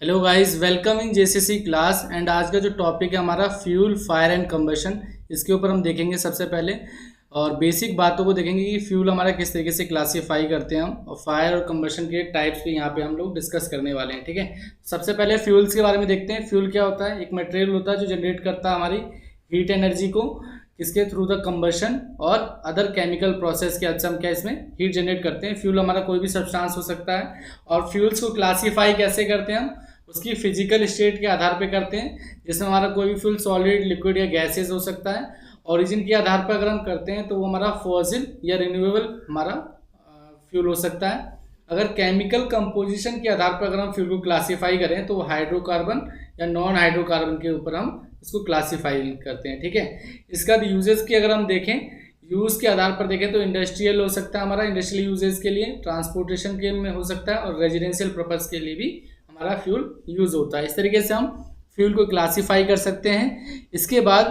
Hello guys, welcome in JCC class. And आज का जो टॉपिक है हमारा फ्यूल, फायर एंड कंबशन, इसके ऊपर हम देखेंगे सबसे पहले। और बेसिक बातों को देखेंगे कि फ्यूल हमारा किस तरीके से क्लासीफाई करते हैं हम, और फायर और कंबशन के टाइप्स भी यहाँ पे हम लोग डिस्कस करने वाले हैं। ठीक है, सबसे पहले फ्यूल्स के बारे में देखते हैं। फ्यूल क्या होता है? एक मटेरियल होता है जो जनरेट करता है हमारी हीट एनर्जी को, किसके थ्रू? द कंबशन और अदर केमिकल प्रोसेस के अच्छा हम क्या इसमें हीट जनरेट करते हैं। फ्यूल हमारा कोई भी सब्सटेंस हो सकता है। और फ्यूल्स को क्लासीफाई कैसे करते हैं हम? उसकी फिजिकल स्टेट के आधार पे करते हैं। जिसमें हमारा कोई भी फ्यूल सॉलिड, लिक्विड या गैसेज हो सकता है। ओरिजिन के आधार पर अगर हम करते हैं तो वो हमारा फॉसिल या रिन्यूएबल हमारा फ्यूल हो सकता है। अगर केमिकल कंपोजिशन के आधार पर अगर हम फ्यूल को क्लासीफाई करें तो वो हाइड्रोकार्बन या नॉन हाइड्रोकार्बन के ऊपर हम इसको क्लासीफाई करते हैं। ठीक है, इसका यूजेस की अगर हम देखें, यूज़ के आधार पर देखें तो इंडस्ट्रियल हो सकता है हमारा, इंडस्ट्रियल यूजेस के लिए, ट्रांसपोर्टेशन के में हो सकता है, और रेजिडेंशियल पर्पज़ के लिए भी हमारा फ्यूल यूज होता है। इस तरीके से हम फ्यूल को क्लासीफाई कर सकते हैं। इसके बाद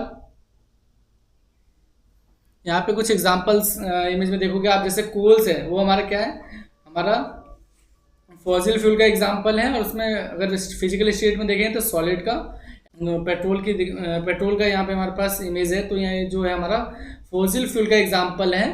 यहाँ पे कुछ एग्जांपल्स इमेज में देखोगे आप, जैसे कोल्स है वो हमारा क्या है? हमारा फॉसिल फ्यूल का एग्जांपल है। और उसमें अगर फिजिकल स्टेट में देखें तो सॉलिड का, पेट्रोल का यहाँ पे हमारे पास इमेज है। तो यहाँ जो है हमारा फॉसिल फ्यूल का एग्जांपल है।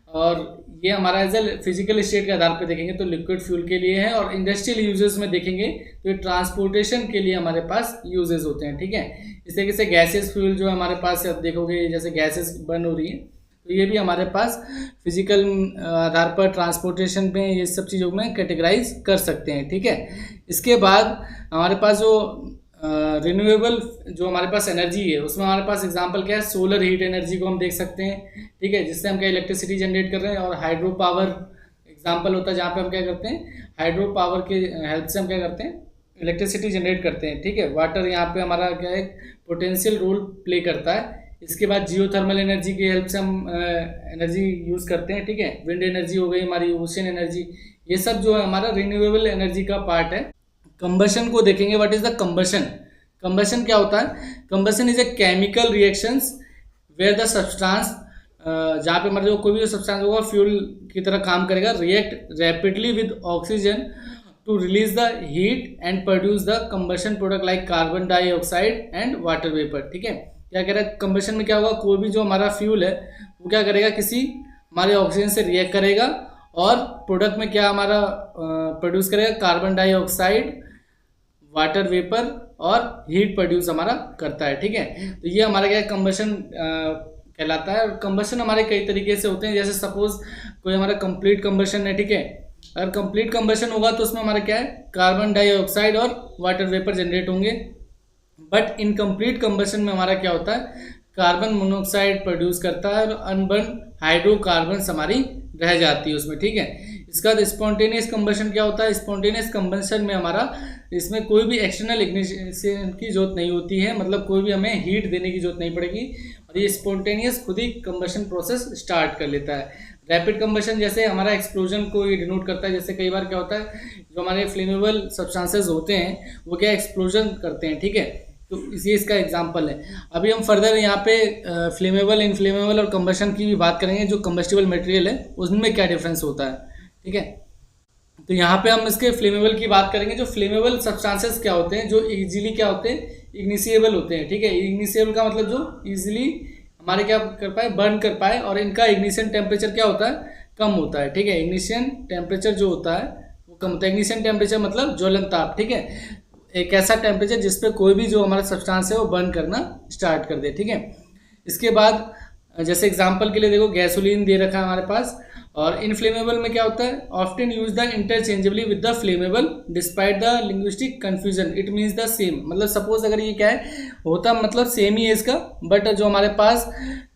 और ये हमारा एज ए फिजिकल स्टेट के आधार पे देखेंगे तो लिक्विड फ्यूल के लिए है। और इंडस्ट्रियल यूजेस में देखेंगे तो ये ट्रांसपोर्टेशन के लिए हमारे पास यूजेस होते हैं। ठीक है, इस तरीके से गैसेस फ्यूल जो हमारे पास अब देखोगे, जैसे गैसेस बर्न हो रही है तो ये भी हमारे पास फिजिकल आधार पर ट्रांसपोर्टेशन में ये सब चीज़ों में कैटेगराइज कर सकते हैं। ठीक है, इसके बाद हमारे पास जो रिन्यूएबल जो हमारे पास एनर्जी है उसमें हमारे पास एग्जांपल क्या है? सोलर हीट एनर्जी को हम देख सकते हैं। ठीक है, जिससे हम क्या इलेक्ट्रिसिटी जनरेट कर रहे हैं। और हाइड्रो पावर एग्जांपल होता है जहाँ पे हम क्या करते हैं, हाइड्रो पावर के हेल्प से हम क्या करते हैं, इलेक्ट्रिसिटी जनरेट करते हैं। ठीक है, वाटर यहाँ पे हमारा क्या है, पोटेंशियल रोल प्ले करता है। इसके बाद जियोथर्मल एनर्जी की हेल्प से हम एनर्जी यूज़ करते हैं। ठीक है, विंड एनर्जी हो गई हमारी, ओशन एनर्जी, ये सब जो है हमारा रिन्यूएबल एनर्जी का पार्ट है। कंबशन को देखेंगे, what is the combustion? Combustion क्या होता है? Combustion is a chemical reactions where the substance, जहाँ पे मतलब कोई भी जो सब्सटेंस होगा फ्यूल की तरह काम करेगा, react rapidly with oxygen to release the heat and produce the combustion product like carbon dioxide and water vapour. ठीक है, क्या कह रहा है? कंबशन में क्या होगा, कोई भी जो हमारा फ्यूल है वो क्या करेगा, किसी हमारे ऑक्सीजन से रिएक्ट करेगा और प्रोडक्ट में क्या हमारा प्रोड्यूस करेगा, कार्बन डाइऑक्साइड, वाटर वेपर और हीट प्रोड्यूस हमारा करता है। ठीक है, तो ये हमारा क्या कंबशन कहलाता है। और कंबशन हमारे कई तरीके से होते हैं। जैसे सपोज कोई हमारा कंप्लीट कंबशन है। ठीक है, अगर कंप्लीट कंबशन होगा तो उसमें हमारा क्या है, कार्बन डाइऑक्साइड और वाटर वेपर जनरेट होंगे। बट इनकम्प्लीट कंबशन में हमारा क्या होता है, कार्बन मोनोऑक्साइड प्रोड्यूस करता है और अनबर्न हाइड्रोकार्बन हमारी रह जाती है उसमें। ठीक है, इसका स्पॉन्टेनियस कंबशन क्या होता है? स्पॉन्टेनियस कंबशन में हमारा इसमें कोई भी एक्सटर्नल इग्निशन की जरूरत नहीं होती है, मतलब कोई भी हमें हीट देने की जरूरत नहीं पड़ेगी और ये स्पॉन्टेनियस खुद ही कंबशन प्रोसेस स्टार्ट कर लेता है। रैपिड कंबशन जैसे हमारा एक्सप्लोजन को ये डिनोट करता है। जैसे कई बार क्या होता है, जो हमारे फ्लेमेबल सब्सटेंसेस होते हैं वो क्या एक्सप्लोजन करते हैं। ठीक है, तो इसी इसका एग्जांपल है। अभी हम फर्दर यहाँ पे फ्लेमेबल, इनफ्लेमेबल और कंबशन की भी बात करेंगे। जो कंबस्टिबल मटेरियल है उसमें क्या डिफरेंस होता है। ठीक है, तो यहाँ पे हम इसके फ्लेमेबल की बात करेंगे। जो फ्लेमेबल सब्सटेंसेस क्या होते हैं, जो इजीली क्या होते हैं, इग्निशिएबल होते हैं। ठीक है, इग्निशिएबल का मतलब जो इजीली हमारे क्या कर पाए, बर्न कर पाए, और इनका इग्निशन टेम्परेचर क्या होता है, कम होता है। ठीक है, इग्निशन टेम्परेचर जो होता है वो कम होता है। इग्निशन टेम्परेचर मतलब ज्वलन ताप। ठीक है, एक ऐसा टेम्परेचर जिस पे कोई भी जो हमारा सब्सटेंस है वो बर्न करना स्टार्ट कर दे। ठीक है, इसके बाद जैसे एग्जांपल के लिए देखो, गैसोलीन दे रखा है हमारे पास। और इनफ्लेमेबल में क्या होता है, often use the interchangeably with the flammable despite the linguistic confusion it means the same. मतलब सपोज अगर ये क्या है होता, मतलब सेम ही है इसका, बट जो हमारे पास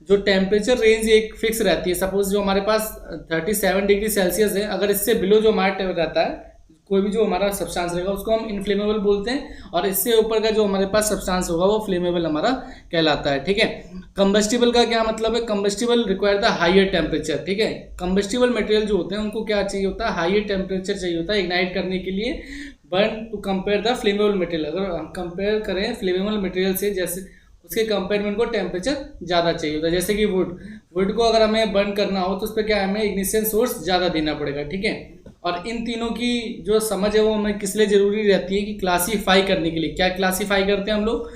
जो टेम्परेचर रेंज एक फिक्स रहती है। सपोज जो हमारे पास 37 डिग्री सेल्सियस है, अगर इससे बिलो जो हमारा रहता है कोई भी जो हमारा सब्सटेंस रहेगा उसको हम इनफ्लेमेबल बोलते हैं, और इससे ऊपर का जो हमारे पास सब्सटेंस होगा वो फ्लेमेबल हमारा कहलाता है। ठीक है, कंबस्टिबल का क्या मतलब है? Combustible require the higher temperature. ठीक है, कंबस्टिबल मटेरियल जो होते हैं उनको क्या चाहिए होता है, हायर टेम्परेचर चाहिए होता है इग्नाइट करने के लिए, burn to compare the flammable material. अगर हम कंपेयर करें फ्लेमेबल मटेरियल से, जैसे उसके कंपेयरमेंट को टेम्परेचर ज़्यादा चाहिए होता है। जैसे कि वुड को अगर हमें बर्न करना हो तो उस पर क्या हमें इग्निशन सोर्स ज़्यादा देना पड़ेगा। ठीक है, और इन तीनों की जो समझ है वो हमें किस लिए ज़रूरी रहती है कि क्लासीफाई करने के लिए। क्या क्लासीफाई करते हैं हम लोग?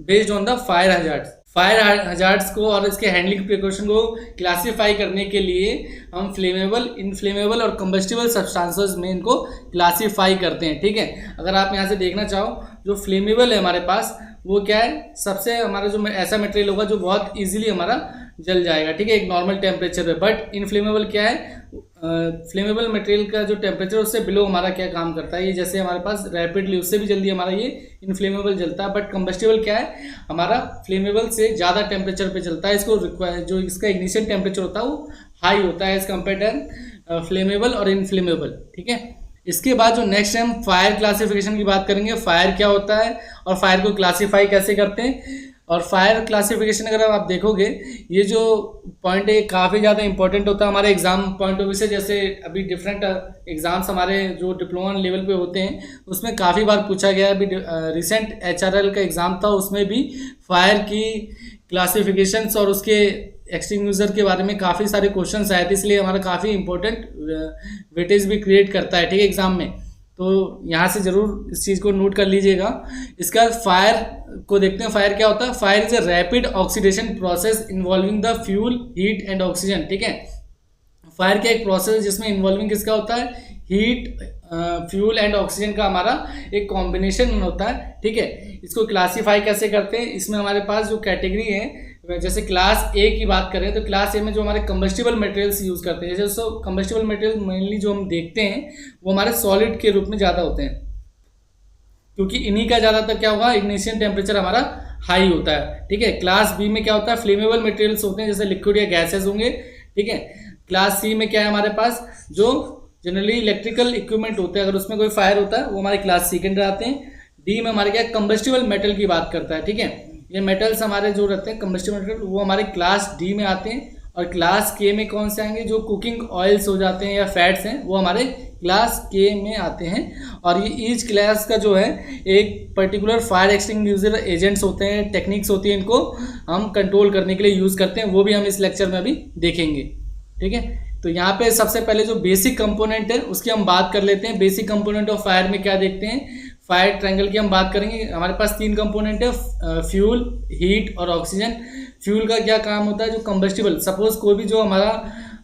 Based on the fire hazards. Fire hazards को और इसके हैंडलिंग प्रिकॉशन को क्लासीफाई करने के लिए हम फ्लेमेबल, इनफ्लेमेबल और कंबस्टिबल सब्सटेंसेस में इनको क्लासीफाई करते हैं। ठीक है, अगर आप यहाँ से देखना चाहो, जो फ्लेमेबल है हमारे पास वो क्या है? सबसे हमारा जो ऐसा मटेरियल होगा जो बहुत इजीली हमारा जल जाएगा, ठीक है, एक नॉर्मल टेम्परेचर पे। बट इनफ्लेमेबल क्या है? फ्लेमेबल मटेरियल का जो टेम्परेचर उससे बिलो हमारा क्या काम करता है, ये जैसे हमारे पास रैपिडली उससे भी जल्दी हमारा ये इनफ्लेमेबल जलता है। बट कंबस्टिबल क्या है? हमारा फ्लेमेबल से ज़्यादा टेम्परेचर पे चलता है। इसको जो इसका इग्निशन टेम्परेचर होता है वो हाई होता है एज कम्पेयर टू फ्लेमेबल और इनफ्लेमेबल। ठीक है, इसके बाद जो नेक्स्ट हम फायर क्लासिफिकेशन की बात करेंगे। फायर क्या होता है और फायर को क्लासीफाई कैसे करते हैं। और फायर क्लासिफिकेशन अगर आप देखोगे, ये जो पॉइंट है काफ़ी ज़्यादा इंपॉर्टेंट होता है हमारे एग्जाम पॉइंट ऑफ व्यू से। जैसे अभी डिफरेंट एग्जाम्स हमारे जो डिप्लोमा लेवल पे होते हैं उसमें काफ़ी बार पूछा गया है। अभी रिसेंट HRL का एग्ज़ाम था, उसमें भी फायर की क्लासिफिकेशंस और उसके एक्सटिंग्विशर के बारे में काफ़ी सारे क्वेश्चंस आए थे, इसलिए हमारा काफ़ी इंपॉर्टेंट वेटेज भी क्रिएट करता है। ठीक है, एग्जाम में, तो यहाँ से ज़रूर इस चीज़ को नोट कर लीजिएगा। इसका फायर को देखते हैं। फायर क्या होता है? Fire is a rapid oxidation process involving the fuel, heat and oxygen. ठीक है, फायर का एक प्रोसेस है जिसमें इन्वॉल्विंग किसका होता है? हीट, फ्यूल एंड ऑक्सीजन का हमारा एक कॉम्बिनेशन होता है। ठीक है, इसको क्लासीफाई कैसे करते हैं? इसमें हमारे पास जो कैटेगरी है, जैसे क्लास ए की बात करें तो क्लास ए में जो हमारे कंबस्टिबल मटेरियल्स यूज़ करते हैं, जैसे कंबस्टिबल मटेरियल मेनली जो हम देखते हैं वो हमारे सॉलिड के रूप में ज़्यादा होते हैं, क्योंकि इन्हीं का ज़्यादातर क्या होगा? इग्निशन टेम्परेचर हमारा हाई होता है। ठीक है, क्लास बी में क्या होता है? फ्लेमेबल मटेरियल्स होते हैं, जैसे लिक्विड या गैसेज होंगे। ठीक है, क्लास सी में क्या है हमारे पास? जो जनरली इलेक्ट्रिकल इक्विपमेंट होते हैं, अगर उसमें कोई फायर होता है वो हमारे क्लास सी के अंदर आते हैं। डी में हमारे क्या? कंबस्टिबल मेटल की बात करता है। ठीक है, ये मेटल्स हमारे जो रहते हैं कंबस्टिबल मेटल, वो हमारे क्लास डी में आते हैं। और क्लास के में कौन से आएंगे? जो कुकिंग ऑयल्स हो जाते हैं या फैट्स हैं, वो हमारे क्लास के में आते हैं। और ये ईच क्लास का जो है एक पर्टिकुलर फायर एक्सटिंग्विशर एजेंट्स होते हैं, टेक्निक्स होती हैं, इनको हम कंट्रोल करने के लिए यूज़ करते हैं, वो भी हम इस लेक्चर में अभी देखेंगे। ठीक है, तो यहाँ पे सबसे पहले जो बेसिक कंपोनेंट है उसकी हम बात कर लेते हैं। बेसिक कंपोनेंट ऑफ फायर में क्या देखते हैं? फायर ट्रायंगल की हम बात करेंगे। हमारे पास 3 कंपोनेंट है, फ्यूल, हीट और ऑक्सीजन। फ्यूल का क्या काम होता है? जो कंबस्टिबल, सपोज कोई भी जो हमारा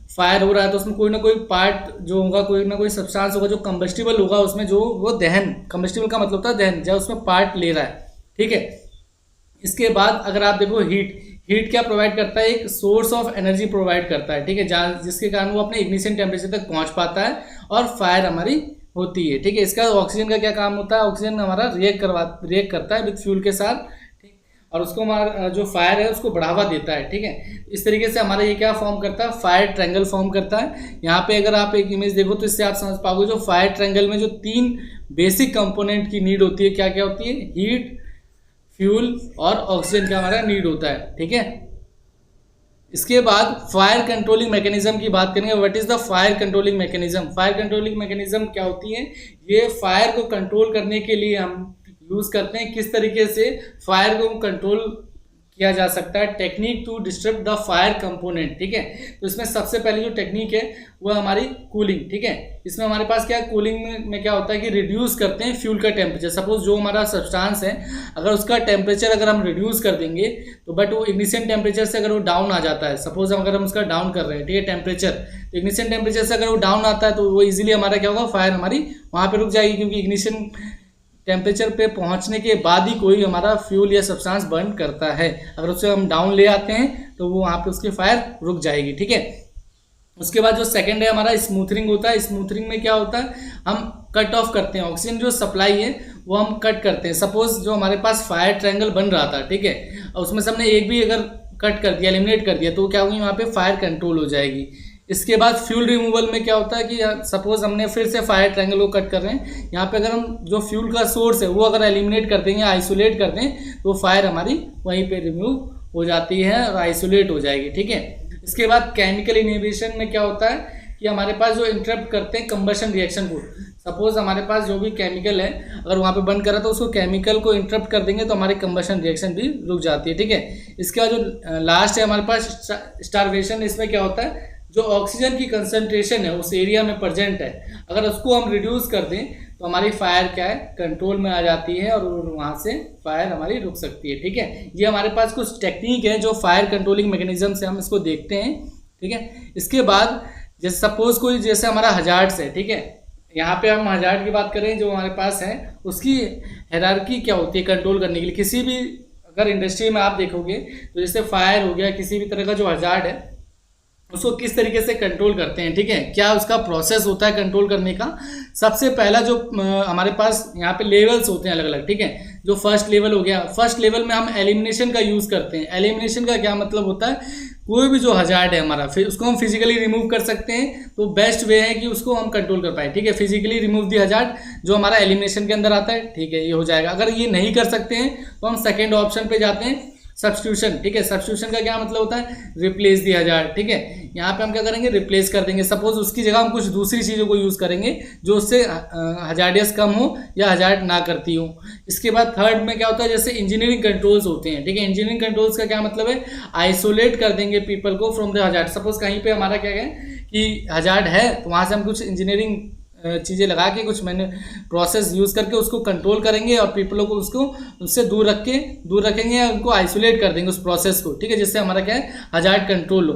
फायर हो रहा है तो उसमें कोई ना कोई पार्ट जो होगा, कोई ना कोई सब्सटेंस होगा जो कंबस्टिबल होगा, उसमें जो वो दहन, कंबस्टिबल का मतलब होता है दहन, जब उसमें पार्ट ले रहा है। ठीक है, इसके बाद अगर आप देखो हीट क्या प्रोवाइड करता है? एक सोर्स ऑफ एनर्जी प्रोवाइड करता है। ठीक है, जहाँ जिसके कारण वो अपने इग्निशन टेम्परेचर तक पहुँच पाता है और फायर हमारी होती है। ठीक है, इसका ऑक्सीजन का क्या काम होता है? ऑक्सीजन हमारा रिएक्ट करता है विद फ्यूल के साथ, ठीक, और उसको हमारा जो फायर है उसको बढ़ावा देता है। ठीक है, इस तरीके से हमारा ये क्या फॉर्म करता है? फायर ट्रायंगल फॉर्म करता है। यहाँ पे अगर आप एक इमेज देखो तो इससे आप समझ पाओगे जो फायर ट्रायंगल में जो 3 बेसिक कंपोनेंट की नीड होती है, क्या क्या होती है? हीट, फ्यूल और ऑक्सीजन का हमारा नीड होता है। ठीक है, इसके बाद फायर कंट्रोलिंग मैकेनिज्म की बात करेंगे। What is the fire controlling mechanism? Fire controlling mechanism क्या होती है? ये फायर को कंट्रोल करने के लिए हम यूज करते हैं। किस तरीके से फायर को कंट्रोल किया जा सकता है? Technique to disturb the fire component. ठीक है, तो इसमें सबसे पहले जो टेक्निक है वो हमारी कूलिंग। ठीक है, इसमें हमारे पास क्या कूलिंग में क्या होता है कि रिड्यूस करते हैं फ्यूल का टेम्परेचर। सपोज जो हमारा सब्सटेंस है, अगर उसका टेम्परेचर अगर हम रिड्यूस कर देंगे तो बट वो इग्निशन टेम्परेचर से अगर वो डाउन आ जाता है, सपोज अगर हम उसका डाउन कर रहे हैं, ठीक है, टेम्परेचर, तो इग्निशन टेम्परेचर से अगर वो डाउन आता है तो वो इजीली हमारा क्या होगा? फायर हमारी वहाँ पर रुक जाएगी, क्योंकि इग्निशन टेम्परेचर पे पहुंचने के बाद ही कोई हमारा फ्यूल या सब्सटेंस बर्न करता है। अगर उससे हम डाउन ले आते हैं तो वो वहाँ पे उसकी फायर रुक जाएगी। ठीक है, उसके बाद जो सेकंड है हमारा स्मूथनिंग होता है। स्मूथनिंग में क्या होता है? हम कट ऑफ करते हैं, ऑक्सीजन जो सप्लाई है वो हम कट करते हैं। सपोज जो हमारे पास फायर ट्रायंगल बन रहा था, ठीक है, और उसमें से हमने एक भी अगर कट कर दिया, एलिमिनेट कर दिया, तो क्या होगी? वहाँ पे फायर कंट्रोल हो जाएगी। इसके बाद फ्यूल रिमूवल में क्या होता है कि सपोज हमने फिर से फायर ट्रायंगल को कट कर रहे हैं, यहाँ पे अगर हम जो फ्यूल का सोर्स है वो अगर एलिमिनेट कर दें या आइसोलेट कर दें तो फायर हमारी वहीं पे रिमूव हो जाती है और आइसोलेट हो जाएगी। ठीक है, इसके बाद केमिकल इनहिबिशन में क्या होता है कि हमारे पास जो इंटरप्ट करते हैं कंबशन रिएक्शन को, सपोज हमारे पास जो भी केमिकल है अगर वहाँ पे बंद करा तो उसको केमिकल को इंटरप्ट कर देंगे तो हमारी कंबशन रिएक्शन भी रुक जाती है। ठीक है, इसके बाद जो लास्ट है हमारे पास स्टारवेशन। इसमें क्या होता है? जो ऑक्सीजन की कंसंट्रेशन है उस एरिया में प्रेजेंट है, अगर उसको हम रिड्यूस कर दें तो हमारी फायर क्या है, कंट्रोल में आ जाती है और वहाँ से फायर हमारी रुक सकती है। ठीक है, ये हमारे पास कुछ टेक्निक है जो फायर कंट्रोलिंग मैकेनिज्म से हम इसको देखते हैं। ठीक है, इसके बाद जैसे सपोज कोई जैसे हमारा हजार्ड्स है, ठीक है, यहाँ पे हम हजार्ड की बात करें जो हमारे पास है, उसकी हायरार्की क्या होती है कंट्रोल करने के लिए। किसी भी अगर इंडस्ट्री में आप देखोगे तो जैसे फायर हो गया, किसी भी तरह का जो हजार्ड है उसको किस तरीके से कंट्रोल करते हैं। ठीक है, क्या उसका प्रोसेस होता है कंट्रोल करने का। सबसे पहला जो हमारे पास यहाँ पे लेवल्स होते हैं अलग अलग। ठीक है, जो फर्स्ट लेवल हो गया, फर्स्ट लेवल में हम एलिमिनेशन का यूज़ करते हैं। एलिमिनेशन का क्या मतलब होता है, कोई भी जो हजार्ड है हमारा फिर उसको हम फिजिकली रिमूव कर सकते हैं, तो बेस्ट वे है कि उसको हम कंट्रोल कर पाए। ठीक है, फिजिकली रिमूव दी हजार्ड जो हमारा एलिमिनेशन के अंदर आता है। ठीक है, ये हो जाएगा। अगर ये नहीं कर सकते हैं तो हम सेकेंड ऑप्शन पे जाते हैं, सब्स्टिट्यूशन। ठीक है, सब्स्टिट्यूशन का क्या मतलब होता है, रिप्लेस दी हजार्ड। ठीक है, यहाँ पे हम क्या करेंगे, रिप्लेस कर देंगे। सपोज उसकी जगह हम कुछ दूसरी चीज़ों को यूज़ करेंगे जो उससे हजार्डियस कम हो या हजार्ड ना करती हो। इसके बाद थर्ड में क्या होता है, जैसे इंजीनियरिंग कंट्रोल्स होते हैं। ठीक है, इंजीनियरिंग कंट्रोल्स का क्या मतलब है, आइसोलेट कर देंगे पीपल को फ्रॉम द हजार्ड। सपोज कहीं पे हमारा क्या है कि हजार्ड है तो वहाँ से हम कुछ इंजीनियरिंग चीज़ें लगा के कुछ मैंने प्रोसेस यूज़ करके उसको कंट्रोल करेंगे और पीपलों को उसको उससे दूर रखेंगे या उनको आइसोलेट कर देंगे उस प्रोसेस को। ठीक है, जिससे हमारा क्या है, हजार्ड कंट्रोल हो।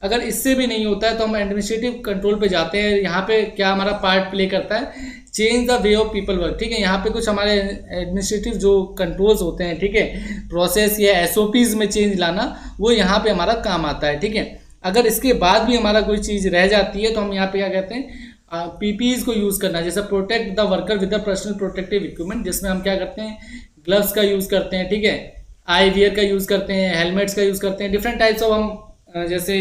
अगर इससे भी नहीं होता है तो हम एडमिनिस्ट्रेटिव कंट्रोल पे जाते हैं। यहाँ पे क्या हमारा पार्ट प्ले करता है, change the way of people work. ठीक है, यहाँ पे कुछ हमारे एडमिनिस्ट्रेटिव जो कंट्रोल्स होते हैं, ठीक है, प्रोसेस या एसओपीज में चेंज लाना, वो यहाँ पे हमारा काम आता है। ठीक है, अगर इसके बाद भी हमारा कोई चीज़ रह जाती है तो हम यहाँ पे क्या कहते हैं, पीपीईज को यूज़ करना। जैसे protect the worker with the personal protective equipment, जिसमें हम क्या करते हैं, ग्लव्स का यूज़ करते हैं। ठीक है, आई वियर का यूज़ करते हैं, हेलमेट्स का यूज़ करते हैं, डिफरेंट टाइप्स ऑफ हम जैसे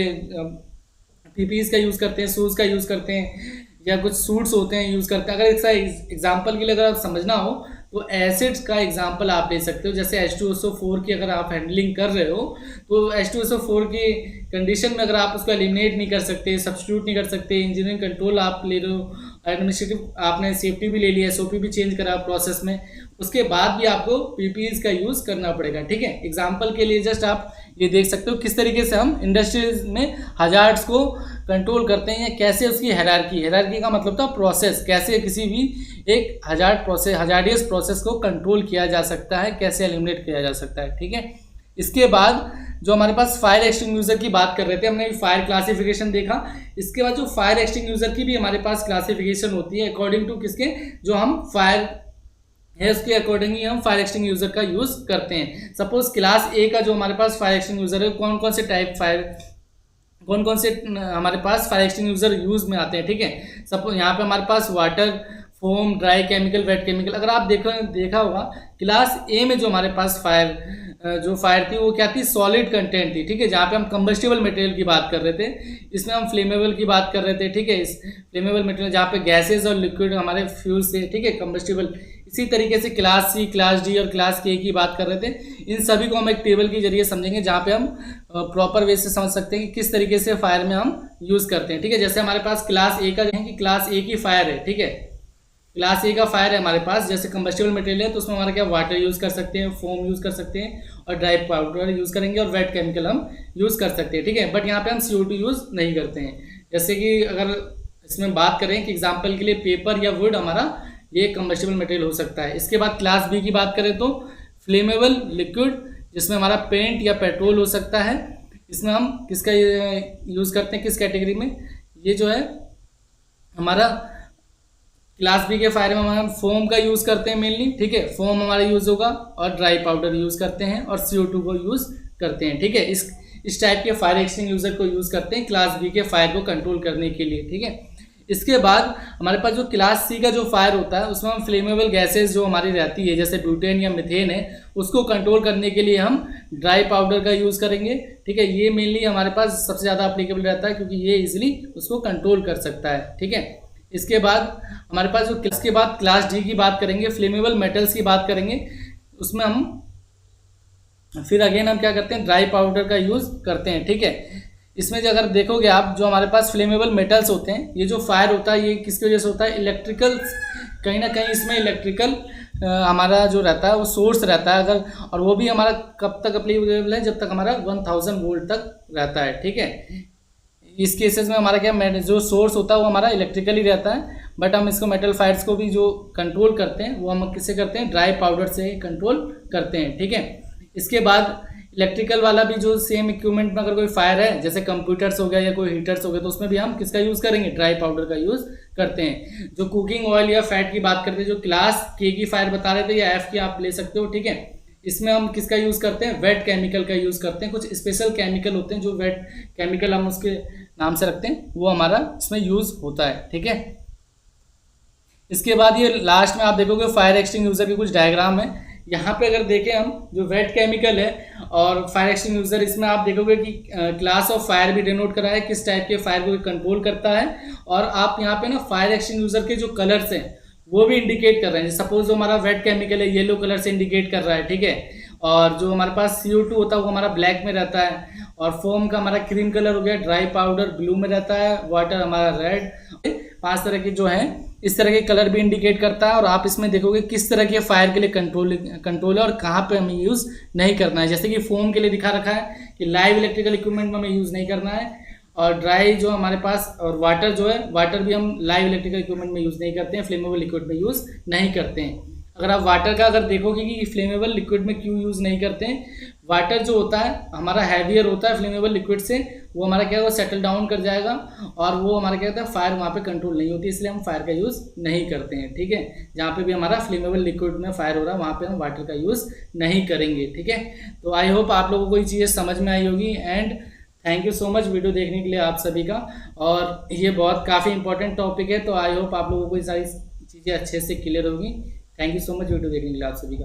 पीपीईज का यूज़ करते हैं, शूज़ का यूज़ करते हैं, या कुछ सूट्स होते हैं यूज़ करते हैं। अगर इसका एग्जाम्पल के लिए अगर आप समझना हो तो एसिड्स का एग्जांपल आप ले सकते हो। जैसे H2SO4 की अगर आप हैंडलिंग कर रहे हो तो H2SO4 की कंडीशन में अगर आप उसको एलिमिनेट नहीं कर सकते, सब्स्टिट्यूट नहीं कर सकते, इंजीनियरिंग कंट्रोल आप ले रहे हो, एडमिनिस्ट्रेटिव आपने सेफ्टी भी ले लिया, SOP भी चेंज करा प्रोसेस में, उसके बाद भी आपको पीपीईज का यूज़ करना पड़ेगा। ठीक है, एग्जाम्पल के लिए जस्ट आप ये देख सकते हो किस तरीके से हम इंडस्ट्रीज में हजार्ड्स को कंट्रोल करते हैं, या कैसे उसकी हायरार्की का मतलब था प्रोसेस, कैसे किसी भी एक हजार्डियस प्रोसेस को कंट्रोल किया जा सकता है, कैसे एलिमिनेट किया जा सकता है। ठीक है, इसके बाद जो हमारे पास फायर एक्सटिंग्विशर की बात कर रहे थे, हमने फायर क्लासिफिकेशन देखा। इसके बाद जो फायर एक्सटिंग्विशर की भी हमारे पास क्लासिफिकेशन होती है अकॉर्डिंग टू किसके, जो हम फायर है उसके अकॉर्डिंग ही हम फायर एक्सटिंग्विशर का यूज़ करते हैं। सपोज क्लास ए का जो हमारे पास फायर एक्सटिंग्विशर है, कौन कौन से हमारे पास फायर एक्सटिंग्विशर यूज़ में आते हैं। ठीक है, सपोज यहाँ पे हमारे पास water, foam, dry chemical, wet chemical. अगर आप देखा होगा क्लास ए में जो हमारे पास फायर थी वो क्या थी, सॉलिड कंटेंट थी। ठीक है, जहाँ पे हम कंबस्टिबल मटेरियल की बात कर रहे थे, इसमें हम फ्लेमेबल की बात कर रहे थे। ठीक है, इस फ्लेमेबल मटेरियल जहाँ पे गैसेज और लिक्विड हमारे फ्यूल्स थे। ठीक है, कंबस्टिबल। इसी तरीके से क्लास सी, क्लास डी और क्लास के की बात कर रहे थे। इन सभी को हम एक टेबल के जरिए समझेंगे जहाँ पे हम प्रॉपर वे से समझ सकते हैं कि किस तरीके से फायर में हम यूज़ करते हैं। ठीक है, जैसे हमारे पास क्लास ए का है कि क्लास ए की फायर है। ठीक है, क्लास ए का फायर है हमारे पास, जैसे कंबस्टिबल मटेरियल है तो उसमें हमारा क्या, वाटर यूज़ कर सकते हैं, फोम यूज़ कर सकते हैं और ड्राई पाउडर यूज़ करेंगे और वेट केमिकल हम यूज़ कर सकते हैं। ठीक है, बट यहाँ पे हम CO2 यूज़ नहीं करते हैं। जैसे कि अगर इसमें बात करें कि एग्जाम्पल के लिए पेपर या वुड हमारा ये कंबस्टिबल मटेरियल हो सकता है। इसके बाद क्लास बी की बात करें तो फ्लेमेबल लिक्विड, जिसमें हमारा पेंट या पेट्रोल हो सकता है। इसमें हम किसका यूज़ करते हैं, किस कैटेगरी में, ये जो है हमारा क्लास बी के फायर में हम फोम का यूज़ करते हैं मेनली। ठीक है, फोम हमारा यूज़ होगा और ड्राई पाउडर यूज़ करते हैं और CO2 को यूज़ करते हैं। ठीक है, इस टाइप के फायर एक्सटिंग्विशर को यूज़ करते हैं क्लास बी के फायर को कंट्रोल करने के लिए। ठीक है, इसके बाद हमारे पास जो क्लास सी का जो फायर होता है उसमें हम फ्लेमेबल गैसेस जो हमारी रहती है जैसे ब्यूटेन या मिथेन है, उसको कंट्रोल करने के लिए हम ड्राई पाउडर का यूज़ करेंगे। ठीक है, ये मेनली हमारे पास सबसे ज़्यादा अप्लीकेबल रहता है क्योंकि ये इजीली उसको कंट्रोल कर सकता है। ठीक है, इसके बाद हमारे पास जो इसके बाद क्लास डी की बात करेंगे, फ्लेमेबल मेटल्स की बात करेंगे। उसमें हम फिर अगेन हम क्या करते हैं, ड्राई पाउडर का यूज़ करते हैं। ठीक है, इसमें जो अगर देखोगे आप, जो हमारे पास फ्लेमेबल मेटल्स होते हैं, ये जो फायर होता है ये किसकी वजह से होता है, इलेक्ट्रिकल, कहीं ना कहीं इसमें इलेक्ट्रिकल हमारा जो रहता है वो सोर्स रहता है। अगर और वो भी हमारा कब तक अप्लीकेबल है, जब तक हमारा 1000 वोल्ट तक रहता है। ठीक है, इस केसेस में हमारा क्या जो सोर्स होता है वो हमारा इलेक्ट्रिकली रहता है, बट हम इसको मेटल फायर्स को भी जो कंट्रोल करते हैं वो हम किससे करते हैं, ड्राई पाउडर से कंट्रोल करते हैं। ठीक है, इसके बाद इलेक्ट्रिकल वाला भी जो सेम इक्विपमेंट में अगर कोई फायर है, जैसे कंप्यूटर्स हो गया या कोई हीटर्स हो गया, तो उसमें भी हम किसका यूज़ करेंगे, ड्राई पाउडर का यूज़ करते हैं। जो कुकिंग ऑयल या फैट की बात करते हैं, जो क्लास के की फायर बता रहे थे या एफ की आप ले सकते हो। ठीक है, इसमें हम किसका यूज़ करते हैं, वेट केमिकल का यूज़ करते हैं। कुछ स्पेशल केमिकल होते हैं जो वेट केमिकल हम उसके नाम से रखते हैं, वो हमारा इसमें यूज़ होता है। ठीक है, इसके बाद ये लास्ट में आप देखोगे फायर एक्सटिंग्विशर के कुछ डायग्राम है। यहाँ पे अगर देखें हम, जो वेट केमिकल है और फायर एक्सटिंग्विशर, इसमें आप देखोगे कि क्लास ऑफ फायर भी डिनोट करा है, किस टाइप के फायर को कंट्रोल करता है। और आप यहाँ पे ना फायर एक्सटिंग्विशर के जो कलर्स हैं वो भी इंडिकेट कर रहे हैं। सपोज जो हमारा वेट केमिकल है येलो कलर से इंडिकेट कर रहा है। ठीक है, और जो हमारे पास CO2 होता है वो हमारा ब्लैक में रहता है, और फोम का हमारा क्रीम कलर हो गया, ड्राई पाउडर ब्लू में रहता है, वाटर हमारा रेड। 5 तरह के जो हैं इस तरह के कलर भी इंडिकेट करता है। और आप इसमें देखोगे किस तरह के फायर के लिए कंट्रोल है और कहाँ पे हमें यूज़ नहीं करना है। जैसे कि फोम के लिए दिखा रखा है कि लाइव इलेक्ट्रिकल इक्विपमेंट में हमें यूज़ नहीं करना है, और ड्राई जो हमारे पास, और वाटर जो है, वाटर भी हम लाइव इलेक्ट्रिकल इक्विपमेंट में यूज़ नहीं करते हैं, फ्लेमेबल लिक्विड में यूज़ नहीं करते हैं। अगर आप वाटर का अगर देखोगे कि फ्लेमेबल लिक्विड में क्यों यूज़ नहीं करते हैं, वाटर जो होता है हमारा हैवियर होता है फ्लेमेबल लिक्विड से, वो हमारा क्या होगा, सेटल डाउन कर जाएगा, और वो हमारा क्या होता है, फायर वहाँ पे कंट्रोल नहीं होती, इसलिए हम फायर का यूज़ नहीं करते हैं। ठीक है, जहाँ पे भी हमारा फ्लेमेबल लिक्विड में फायर हो रहा है वहाँ पे हम वाटर का यूज़ नहीं करेंगे। ठीक है, तो आई होप आप लोगों को ये चीज़ें समझ में आई होगी। And thank you so much video देखने के लिए आप सभी का। और ये बहुत काफ़ी इंपॉर्टेंट टॉपिक है, तो आई होप आप लोगों को ये सारी चीज़ें अच्छे से क्लियर होगी। Thank you so much video देखने के लिए आप सभी का।